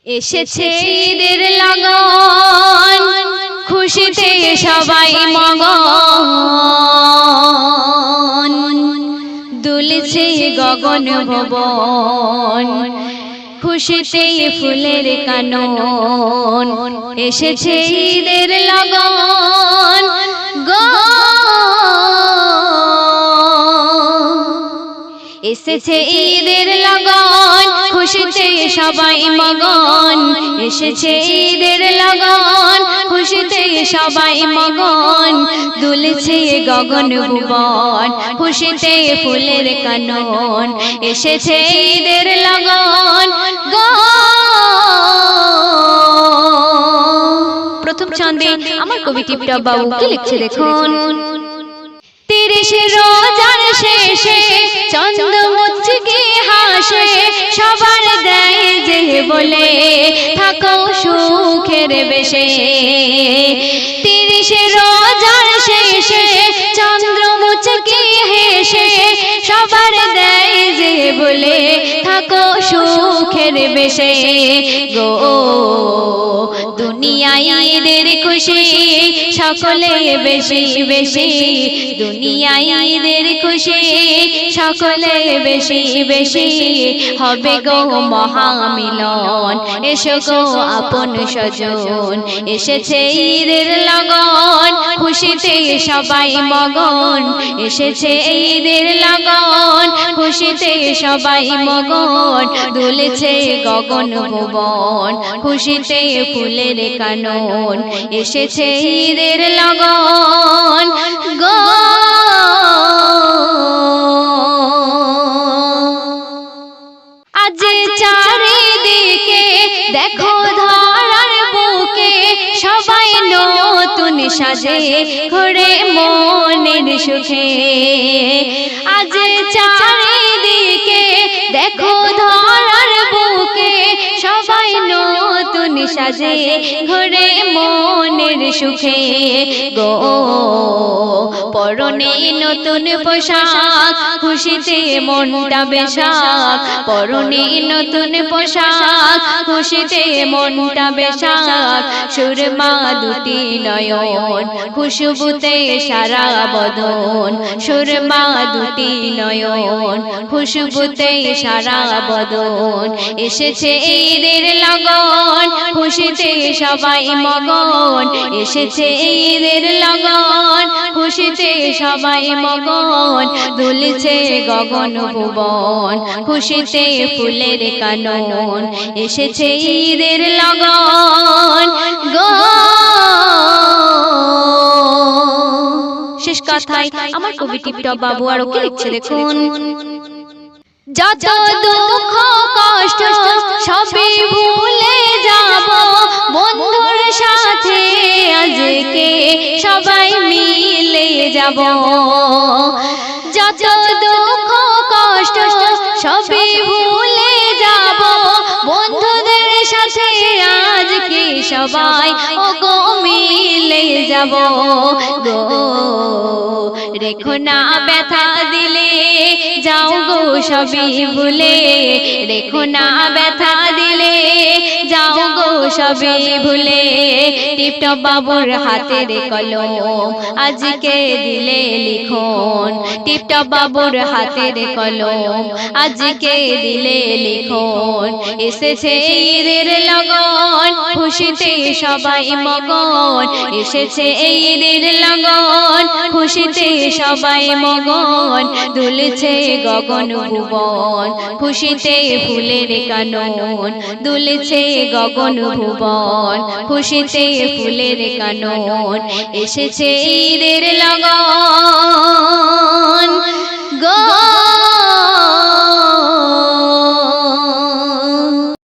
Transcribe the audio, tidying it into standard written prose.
এসেছে ঈদের লগন, খুশিতে সবাই মগন, দুলছে গগন ভুবন, খুশিতে ফুলের কানন। এসেছে ঈদের লগন এসেছে ঈদের লগন, খুশিতে সবাই মগন। এসেছে ঈদের লগন, খুশিতে সবাই মগন, দুলছে গগন ভুবন, খুশিতে ফুলের কানন। এসেছে ঈদের লগন প্রথম ছন্দে আমার কবি টিপটপ বাবু কি লিখছে দেখুন। 30 রোজার শেষে চন্দ্র মুচকি হাসে, সবার দেয় যে বলে থাকো সুখের বেশে। 30 রোজার শেষে চন্দ্র মুচকি হেসে, সবার দেয় যে বলে থাকো সুখের বেশে গো। দুনিয়ায় ঈদের খুশি সকলে বেশি বেশি, দুনিয়ায় ঈদের খুশি সকলে বেশি বেশি, হবে গো মহামিলন, এসো গো আপন স্বজন। এসেছে ঈদের লগন, খুশিতে সবাই মগন। এসেছে ঈদের লগন, খুশিতে সবাই মগন, দুলছে গগন ভুবন, খুশিতে ফুলের কানন। এসেছে ঈদের লগন আজ চারিদিকে দেখো ধরার বুকে, সবাই নতুন সাজে ঘোরে মনের সুখে। আজ চারিদিকে দেখো ধরার বুকে, সবাই নতুন সাজে ঘোরে মনের সুখে গো। পরনে নতুন পোশাক, খুশিতে মনটা বেশাক। পরনে নতুন পোশাক, খুশিতে মনটা বেশাক। সুরমা দুটি নয়ন, খুশবুতে সারা বদন। সুরমা দুটি নয়ন, খুশবুতে সারা বদন। এসেছে ঈদের লগন, খুশিতে সবাই মগন। এসেছে ঈদের লগন, খুশিতে সবাই মগন, দুলছে গগন ভুবন, খুশিতে ফুলের কানন। এসেছে ঈদের লগন শেষ কথায় আমার কবি টিপটপ বাবু আরো কি লিখছে দেখুন। যত দুঃখ কষ্ট সবই ভুলে যাব, বন্ধুর সাথে আজকে সবাই মিলে যাব। যত দুঃখ কষ্ট সবই ভুলে যাব, বন্ধুদের সাথে আজকে সবাই ওগো মিলে যাব গো। রেখো না ব্যথা দিলে যাও গো সবই ভুলে, রেখো না ব্যথা দিলে যাও গো সবই ভুলে। টিপটপ বাবুর হাতের কলম আজকে দিলে লিখন, টিপটপ বাবুর হাতের কলম আজকে দিলে লিখন। এসেছে ঈদের লগন, খুশিতে সবাই মগন। এসেছে ঈদের লগন, খুশিতে সবাই মগন, দুলছে গগন ভুবন, খুশিতে ফুলের কানন। দুলছে গগন ভুবন, খুশিতে ফুলের কানন। এসেছে ঈদের লগন।